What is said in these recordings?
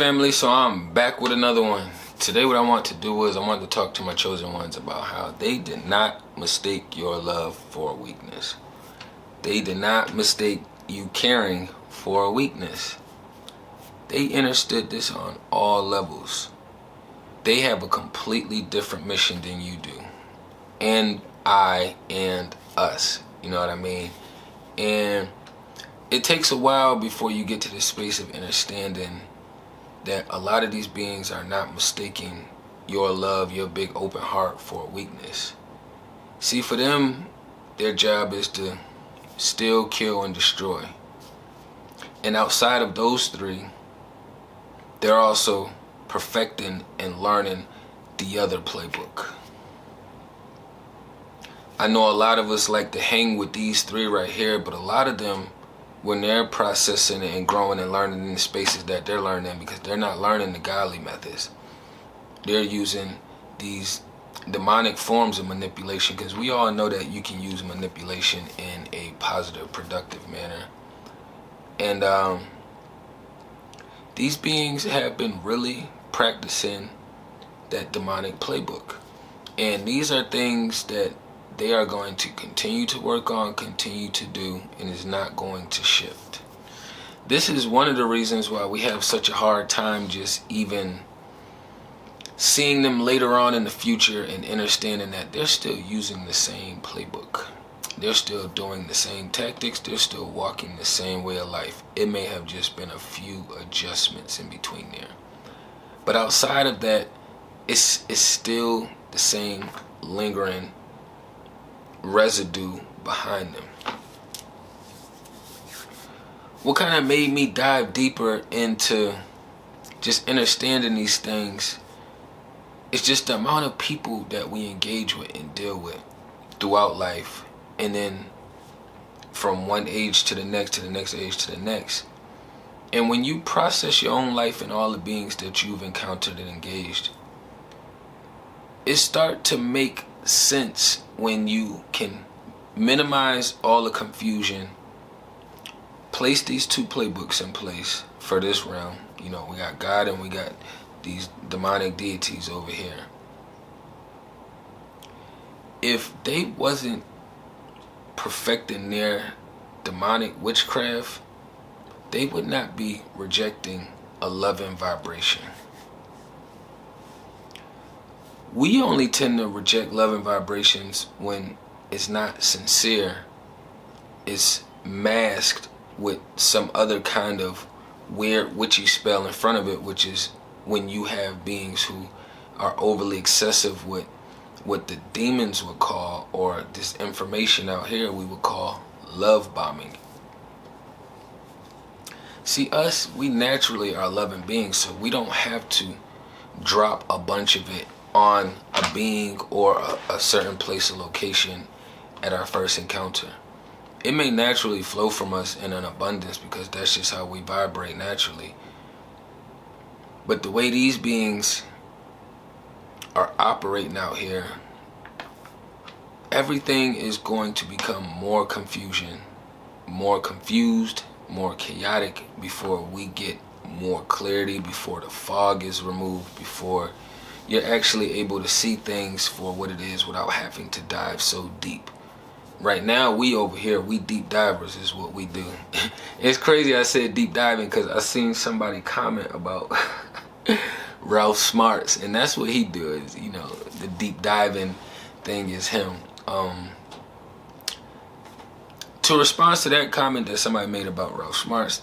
family, so I'm back with another one. Today what I want to do is I want to talk to my chosen ones about how they did not mistake your love for a weakness. They did not mistake you caring for a weakness. They understood this on all levels. They have a completely different mission than you do. And I and us, you know what I mean? And it takes a while before you get to the space of understanding that a lot of these beings are not mistaking your love, your big open heart for a weakness. See, for them, their job is to steal, kill, and destroy. And outside of those three, they're also perfecting and learning the other playbook. I know a lot of us like to hang with these three right here, but a lot of them, when they're processing and growing and learning in the spaces that they're learning, because they're not learning the godly methods, they're using these demonic forms of manipulation, because we all know that you can use manipulation in a positive, productive manner. And these beings have been really practicing that demonic playbook. And these are things that they are going to continue to work on, continue to do, and is not going to shift. This is one of the reasons why we have such a hard time just even seeing them later on in the future and understanding that they're still using the same playbook. They're still doing the same tactics. They're still walking the same way of life. It may have just been a few adjustments in between there. But outside of that, it's still the same lingering residue behind them. What kind of made me dive deeper into just understanding these things is just the amount of people that we engage with and deal with throughout life, and then from one age to the next, to the next age, to the next. And when you process your own life and all the beings that you've encountered and engaged, it starts to make sense when you can minimize all the confusion, place these two playbooks in place for this realm. You know, we got God and we got these demonic deities over here. If they wasn't perfecting their demonic witchcraft, they would not be rejecting a loving vibration. We only tend to reject loving vibrations when it's not sincere. It's masked with some other kind of weird witchy spell in front of it, which is when you have beings who are overly excessive with what the demons would call, or this information out here we would call, love bombing. See, us, we naturally are loving beings, so we don't have to drop a bunch of it on a being or a certain place or location at our first encounter. It may naturally flow from us in an abundance because that's just how we vibrate naturally. But the way these beings are operating out here, everything is going to become more confusion, more confused, more chaotic before we get more clarity, before the fog is removed, before you're actually able to see things for what it is without having to dive so deep. Right now, we over here, we deep divers is what we do. It's crazy I said deep diving because I seen somebody comment about Ralph Smarts, and that's what he does. You know, the deep diving thing is him. To respond to that comment that somebody made about Ralph Smarts,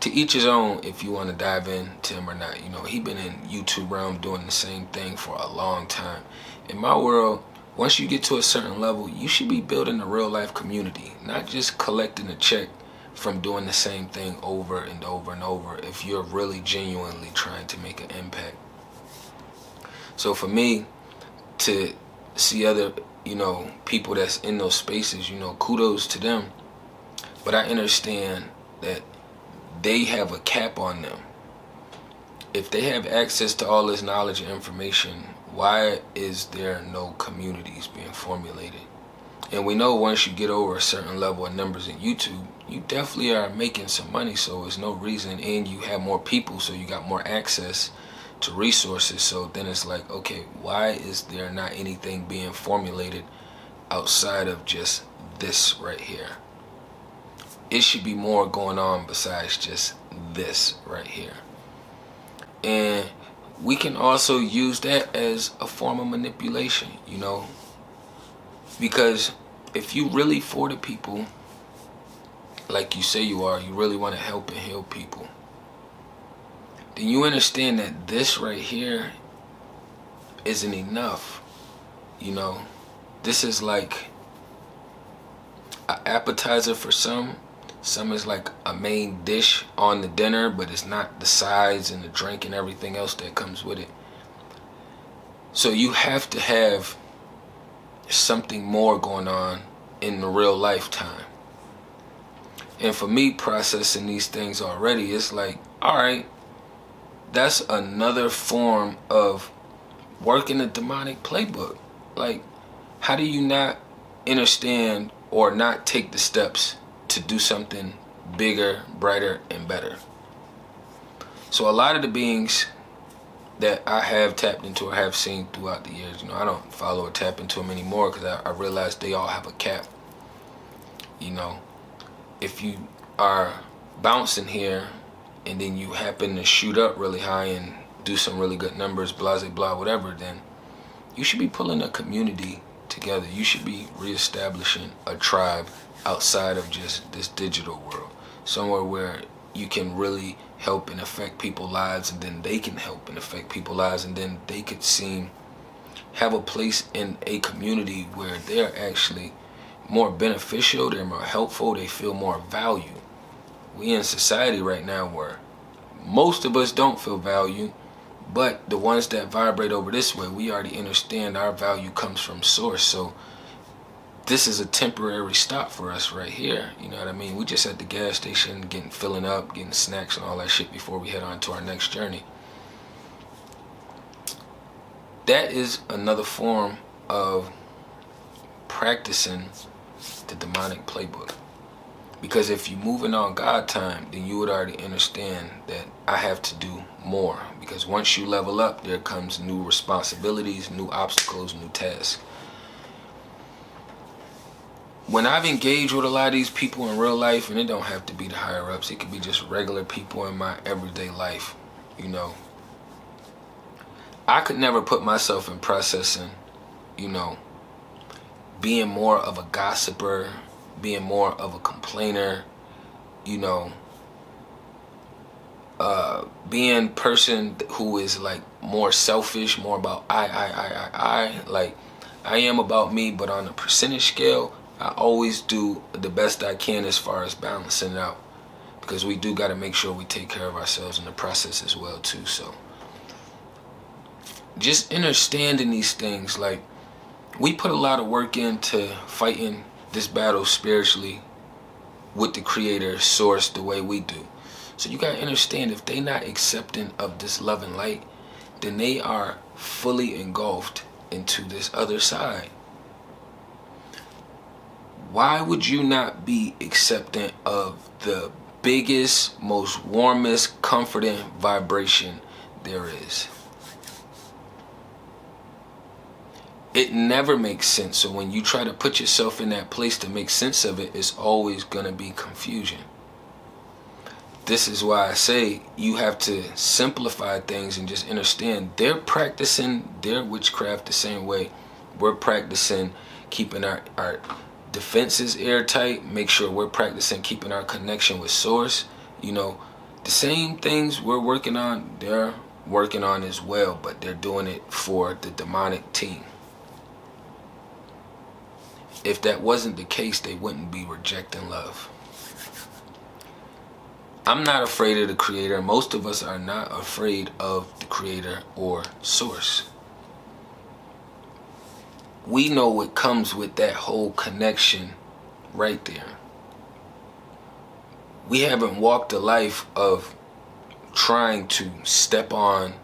to each his own if you want to dive into him or not. You know, he been in YouTube realm doing the same thing for a long time. In my world, once you get to a certain level, you should be building a real life community, not just collecting a check from doing the same thing over and over and over if you're really genuinely trying to make an impact. So for me to see other, you know, people that's in those spaces, you know, kudos to them. But I understand that they have a cap on them. If they have access to all this knowledge and information, why is there no communities being formulated? And we know once you get over a certain level of numbers in YouTube, you definitely are making some money, so there's no reason, and you have more people, so you got more access to resources. So then it's like, okay, why is there not anything being formulated outside of just this right here? It should be more going on besides just this right here. And we can also use that as a form of manipulation, you know, because if you really for the people, like you say you are, you really want to help and heal people, then you understand that this right here isn't enough. You know, this is like an appetizer for some. Some is like a main dish on the dinner, but it's not the sides and the drink and everything else that comes with it. So you have to have something more going on in the real lifetime. And for me, processing these things already, it's like, all right, that's another form of working the demonic playbook. Like, how do you not understand or not take the steps to do something bigger, brighter, and better? So a lot of the beings that I have tapped into or have seen throughout the years, you know, I don't follow or tap into them anymore because I realized they all have a cap. You know, if you are bouncing here and then you happen to shoot up really high and do some really good numbers, blah, blah, blah, whatever, then you should be pulling a community together. You should be reestablishing a tribe outside of just this digital world, somewhere where you can really help and affect people's lives, and then they can help and affect people's lives, and then they could have a place in a community where they're actually more beneficial, they're more helpful, they feel more value. We in society right now where most of us don't feel value, but the ones that vibrate over this way, we already understand our value comes from source. So this is a temporary stop for us right here. You know what I mean? We just at the gas station filling up, getting snacks and all that shit before we head on to our next journey. That is another form of practicing the demonic playbook. Because if you're moving on God time, then you would already understand that I have to do more. Because once you level up, there comes new responsibilities, new obstacles, new tasks. When I've engaged with a lot of these people in real life, and it don't have to be the higher ups, it could be just regular people in my everyday life, you know, I could never put myself in processing, you know, being more of a gossiper, being more of a complainer, you know, being person who is like more selfish, more about I, like I am about me, but on a percentage scale, I always do the best I can as far as balancing it out, because we do got to make sure we take care of ourselves in the process as well too. So just understanding these things, like we put a lot of work into fighting this battle spiritually with the creator source the way we do. So you got to understand, if they not accepting of this love and light, then they are fully engulfed into this other side. Why would you not be accepting of the biggest, most warmest, comforting vibration there is? It never makes sense. So when you try to put yourself in that place to make sense of it, it's always going to be confusion. This is why I say you have to simplify things and just understand they're practicing their witchcraft the same way we're practicing keeping our defenses airtight, make sure we're practicing keeping our connection with source. You know, the same things we're working on, they're working on as well, but they're doing it for the demonic team. If that wasn't the case, they wouldn't be rejecting love. I'm not afraid of the creator. Most of us are not afraid of the creator or source. We know what comes with that whole connection right there. We haven't walked a life of trying to step on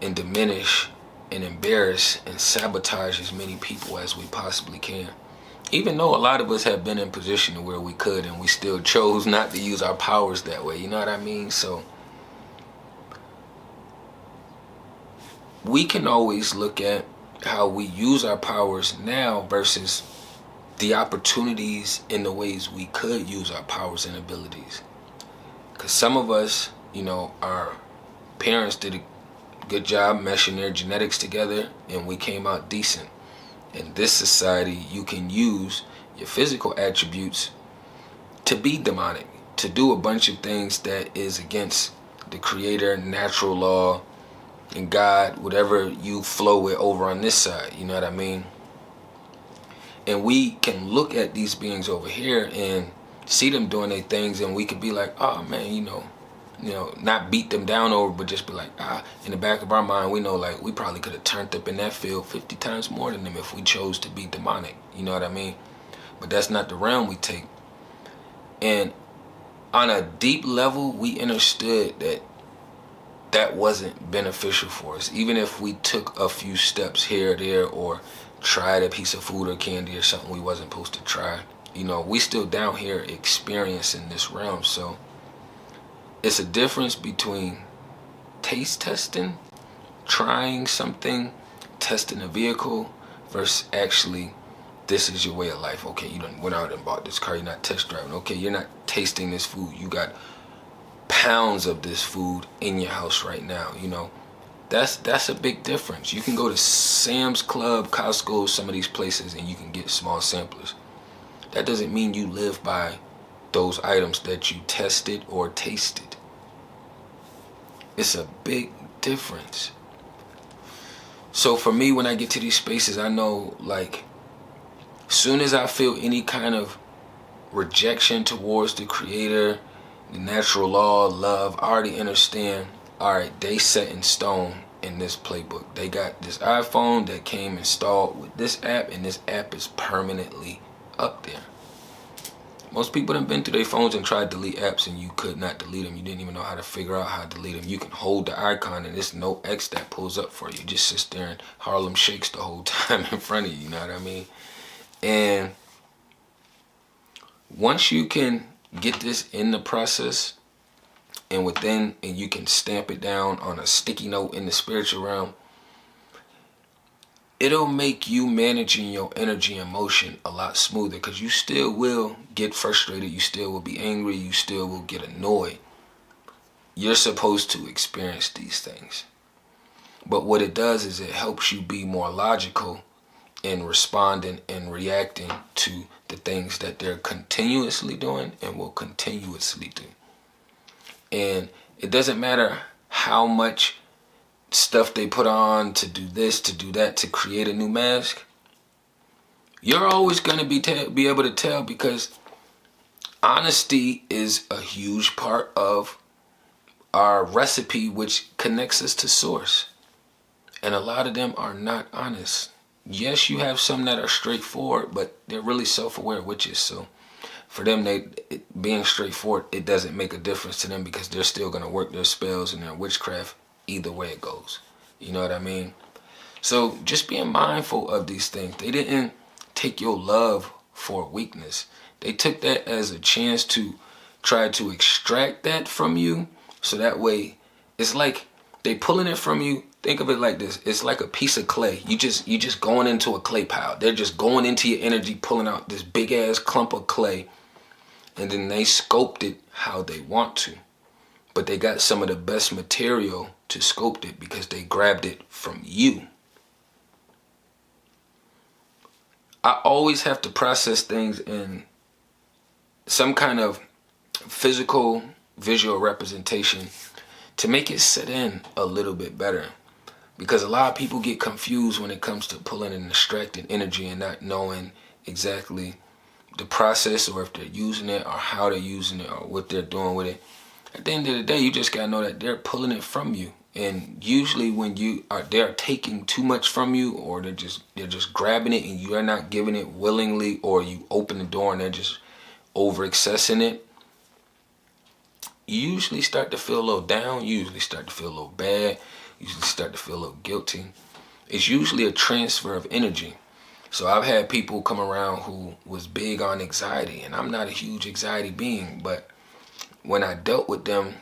and diminish and embarrass and sabotage as many people as we possibly can. Even though a lot of us have been in position to where we could, and we still chose not to use our powers that way, you know what I mean? So we can always look at how we use our powers now versus the opportunities in the ways we could use our powers and abilities. Because some of us, you know, our parents did a good job meshing their genetics together and we came out decent. In this society, you can use your physical attributes to be demonic, to do a bunch of things that is against the creator, natural law, and God, whatever you flow with over on this side, you know what I mean? And we can look at these beings over here and see them doing their things, and we could be like, oh man, you know, not beat them down over, but just be like, in the back of our mind, we know like we probably could have turned up in that field 50 times more than them if we chose to be demonic, you know what I mean? But that's not the realm we take. And on a deep level, we understood that that wasn't beneficial for us. Even if we took a few steps here or there, or tried a piece of food or candy or something we wasn't supposed to try, you know, we still down here experiencing this realm. So it's a difference between taste testing, trying something, testing a vehicle, versus actually, this is your way of life. Okay, you done went out and bought this car, you're not test driving. Okay, you're not tasting this food. You got pounds of this food in your house right now, you know. That's a big difference. You can go to Sam's Club, Costco, some of these places, and you can get small samplers. That doesn't mean you live by those items that you tested or tasted. It's a big difference. So for me, when I get to these spaces, I know, like, soon as I feel any kind of rejection towards the creator, the natural law, love, I already understand, all right, they set in stone in this playbook. They got this iPhone that came installed with this app, and this app is permanently up there. Most people have been through their phones and tried to delete apps, and you could not delete them. You didn't even know how to figure out how to delete them. You can hold the icon, and there's no X that pulls up for you. It just sits there and Harlem shakes the whole time in front of you, you know what I mean? And once you can get this in the process, and you can stamp it down on a sticky note in the spiritual realm, it'll make you managing your energy and motion a lot smoother, because you still will get frustrated, you still will be angry, you still will get annoyed. You're supposed to experience these things. But what it does is it helps you be more logical in responding and reacting to the things that they're continuously doing and will continuously do. And it doesn't matter how much stuff they put on to do this, to do that, to create a new mask. You're always going to be able to tell, because honesty is a huge part of our recipe, which connects us to source. And a lot of them are not honest. Yes, you have some that are straightforward, but they're really self-aware witches. So for them, being straightforward, it doesn't make a difference to them, because they're still going to work their spells and their witchcraft either way it goes. You know what I mean? So just being mindful of these things. They didn't take your love for weakness. They took that as a chance to try to extract that from you. So that way, it's like they pulling it from you. Think of it like this. It's like a piece of clay. You just going into a clay pile. They're just going into your energy, pulling out this big ass clump of clay. And then they sculpt it how they want to. But they got some of the best material to sculpt it, because they grabbed it from you. I always have to process things in some kind of physical, visual representation to make it sit in a little bit better. Because a lot of people get confused when it comes to pulling and extracting energy and not knowing exactly the process, or if they're using it, or how they're using it, or what they're doing with it. At the end of the day, you just gotta know that they're pulling it from you. And usually when they're taking too much from you, or they're just grabbing it and you are not giving it willingly, or you open the door and they're just over accessing it, you usually start to feel a little down, you usually start to feel a little bad, you usually start to feel a little guilty. It's usually a transfer of energy. So I've had people come around who was big on anxiety, and I'm not a huge anxiety being, but when I dealt with them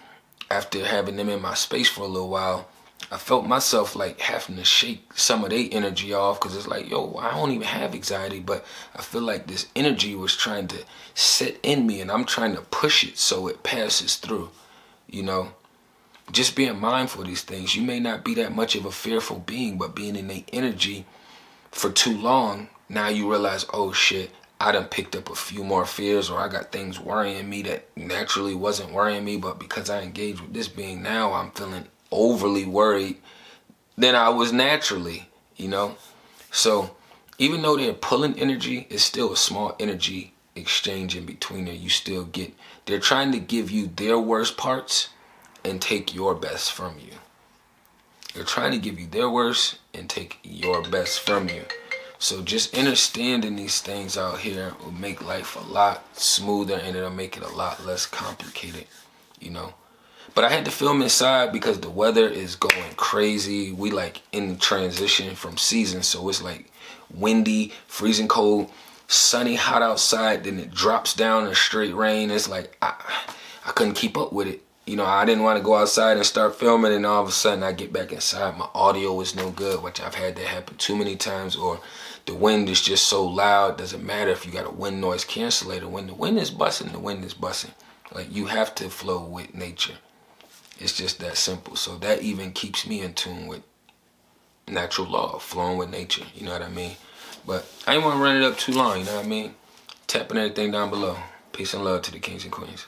after having them in my space for a little while, I felt myself like having to shake some of their energy off, because it's like, yo, I don't even have anxiety, but I feel like this energy was trying to sit in me, and I'm trying to push it so it passes through, you know. Just being mindful of these things. You may not be that much of a fearful being, but being in the energy for too long, now you realize, oh shit, I done picked up a few more fears, or I got things worrying me that naturally wasn't worrying me, but because I engaged with this being, now I'm feeling overly worried than I was naturally, you know. So even though they're pulling energy, it's still a small energy exchange in between there. You still get, they're trying to give you their worst parts and take your best from you. They're trying to give you their worst and take your best from you. So just understanding these things out here will make life a lot smoother, and it'll make it a lot less complicated, you know. But I had to film inside because the weather is going crazy. We like in transition from seasons, so it's like windy, freezing cold, sunny, hot outside, then it drops down in straight rain. It's like I couldn't keep up with it. You know, I didn't want to go outside and start filming, and all of a sudden I get back inside, my audio was no good, which I've had that happen too many times, or the wind is just so loud. Doesn't matter if you got a wind noise cancelator. When the wind is busting, the wind is busting. Like, you have to flow with nature. It's just that simple. So that even keeps me in tune with natural law, flowing with nature, you know what I mean? But I ain't want to run it up too long, you know what I mean? Tapping everything down below. Peace and love to the kings and queens.